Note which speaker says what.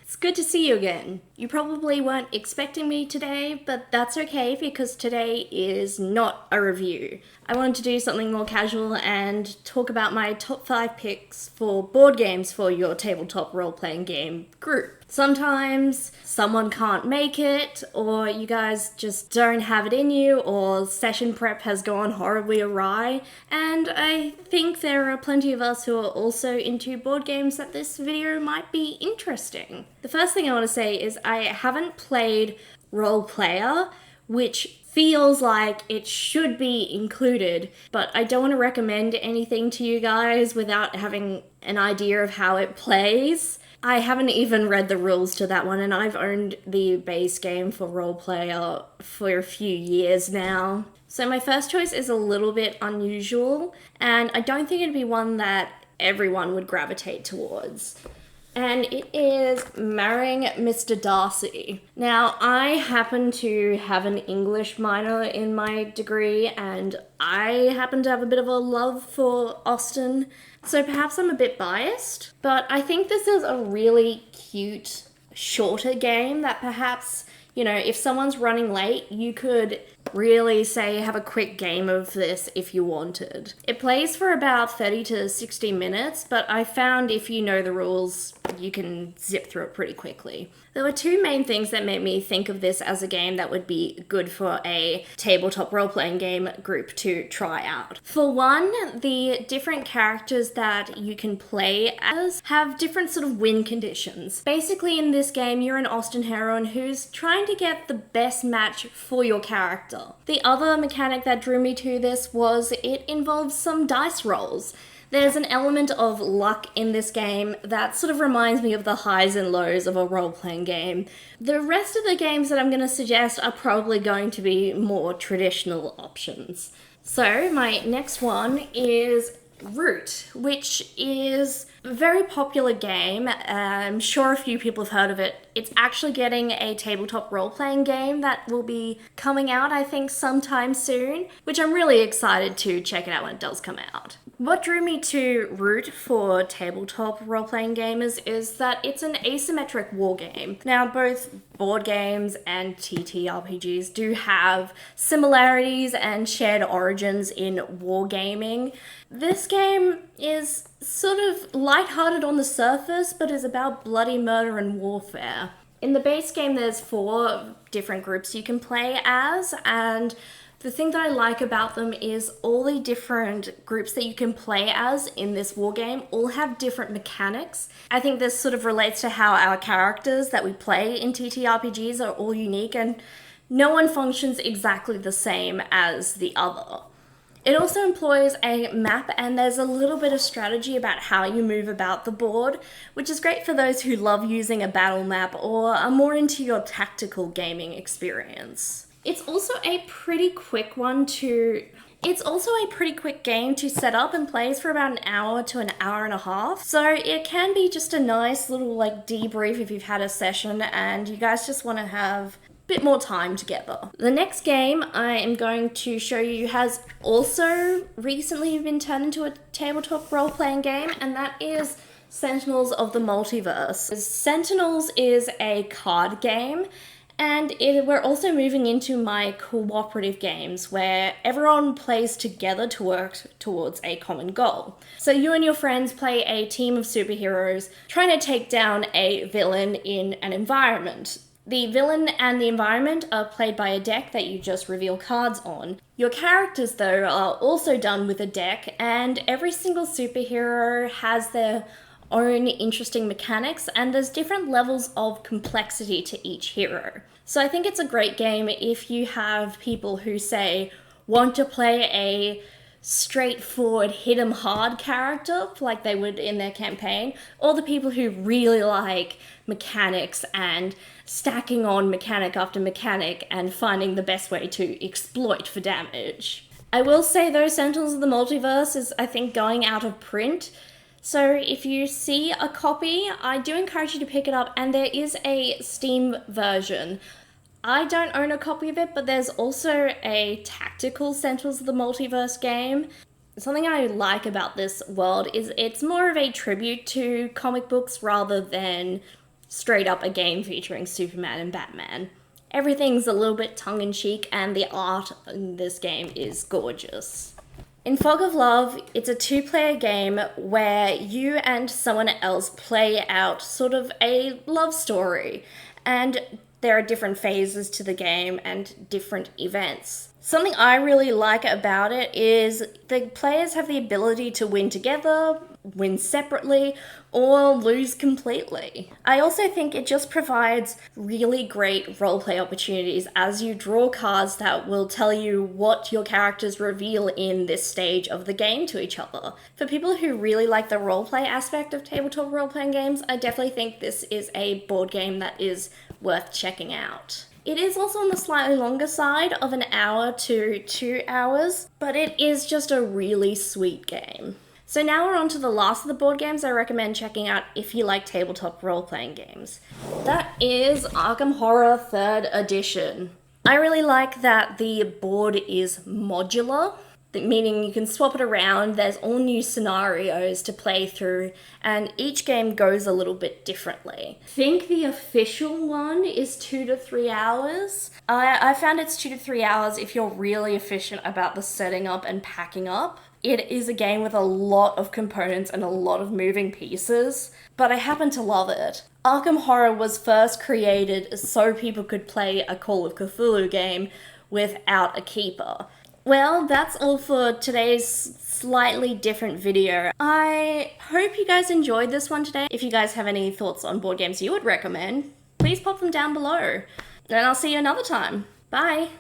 Speaker 1: It's good to see you again. You probably weren't expecting me today, but that's okay because today is not a review. I wanted to do something more casual and talk about my top 5 picks for board games for your tabletop role-playing game group. Sometimes someone can't make it, or you guys just don't have it in you, or session prep has gone horribly awry, and I think there are plenty of us who are also into board games that this video might be interesting. The first thing I want to say is I haven't played Role Player, which feels like it should be included, but I don't want to recommend anything to you guys without having an idea of how it plays. I haven't even read the rules to that one, and I've owned the base game for Role Player for a few years now. So my first choice is a little bit unusual, and I don't think it'd be one that everyone would gravitate towards. And it is Marrying Mr. Darcy. Now, I happen to have an English minor in my degree, and I happen to have a bit of a love for Austen, so perhaps I'm a bit biased. But I think this is a really cute, shorter game that perhaps, if someone's running late, you could really say have a quick game of this if you wanted. It plays for about 30 to 60 minutes, but I found if you know the rules, you can zip through it pretty quickly. There were two main things that made me think of this as a game that would be good for a tabletop role-playing game group to try out. For one, the different characters that you can play as have different sort of win conditions. Basically, in this game, you're an Austen heroine who's trying to get the best match for your character. The other mechanic that drew me to this was it involves some dice rolls. There's an element of luck in this game that sort of reminds me of the highs and lows of a role-playing game. The rest of the games that I'm going to suggest are probably going to be more traditional options. So my next one is Root, which is a very popular game. I'm sure a few people have heard of it. It's actually getting a tabletop role-playing game that will be coming out, I think, sometime soon, which I'm really excited to check it out when it does come out. What drew me to Root for tabletop role-playing gamers is that it's an asymmetric war game. Now, both board games and TTRPGs do have similarities and shared origins in wargaming. This game is sort of lighthearted on the surface, but is about bloody murder and warfare. In the base game, there's 4 different groups you can play as, and the thing that I like about them is all the different groups that you can play as in this wargame all have different mechanics. I think this sort of relates to how our characters that we play in TTRPGs are all unique, and no one functions exactly the same as the other. It also employs a map, and there's a little bit of strategy about how you move about the board, which is great for those who love using a battle map or are more into your tactical gaming experience. It's also a pretty quick game to set up and plays for about an hour to an hour and a half. So it can be just a nice little debrief if you've had a session and you guys just want to have bit more time together. The next game I am going to show you has also recently been turned into a tabletop role-playing game, and that is Sentinels of the Multiverse. Sentinels is a card game, and we're also moving into my cooperative games where everyone plays together to work towards a common goal. So you and your friends play a team of superheroes trying to take down a villain in an environment. The villain and the environment are played by a deck that you just reveal cards on. Your characters, though, are also done with a deck, and every single superhero has their own interesting mechanics, and there's different levels of complexity to each hero. So I think it's a great game if you have people who, say, want to play a straightforward hit 'em hard character like they would in their campaign, or the people who really like mechanics and stacking on mechanic after mechanic and finding the best way to exploit for damage. I will say though, Sentinels of the Multiverse is, I think, going out of print. So if you see a copy, I do encourage you to pick it up, and there is a Steam version. I don't own a copy of it, but there's also a tactical Sentinels of the Multiverse game. Something I like about this world is it's more of a tribute to comic books rather than straight up a game featuring Superman and Batman. Everything's a little bit tongue-in-cheek, and the art in this game is gorgeous. In Fog of Love, it's a two-player game where you and someone else play out sort of a love story, and there are different phases to the game and different events. Something I really like about it is the players have the ability to win together, win separately, or lose completely. I also think it just provides really great roleplay opportunities as you draw cards that will tell you what your characters reveal in this stage of the game to each other. For people who really like the roleplay aspect of tabletop role-playing games, I definitely think this is a board game that is worth checking out. It is also on the slightly longer side of an hour to 2 hours, but it is just a really sweet game. So now we're on to the last of the board games I recommend checking out if you like tabletop role-playing games. That is Arkham Horror 3rd Edition. I really like that the board is modular, meaning you can swap it around, there's all new scenarios to play through, and each game goes a little bit differently. I think the official one is 2 to 3 hours. I found it's 2 to 3 hours if you're really efficient about the setting up and packing up. It is a game with a lot of components and a lot of moving pieces, but I happen to love it. Arkham Horror was first created so people could play a Call of Cthulhu game without a keeper. Well, that's all for today's slightly different video. I hope you guys enjoyed this one today. If you guys have any thoughts on board games you would recommend, please pop them down below. And I'll see you another time. Bye!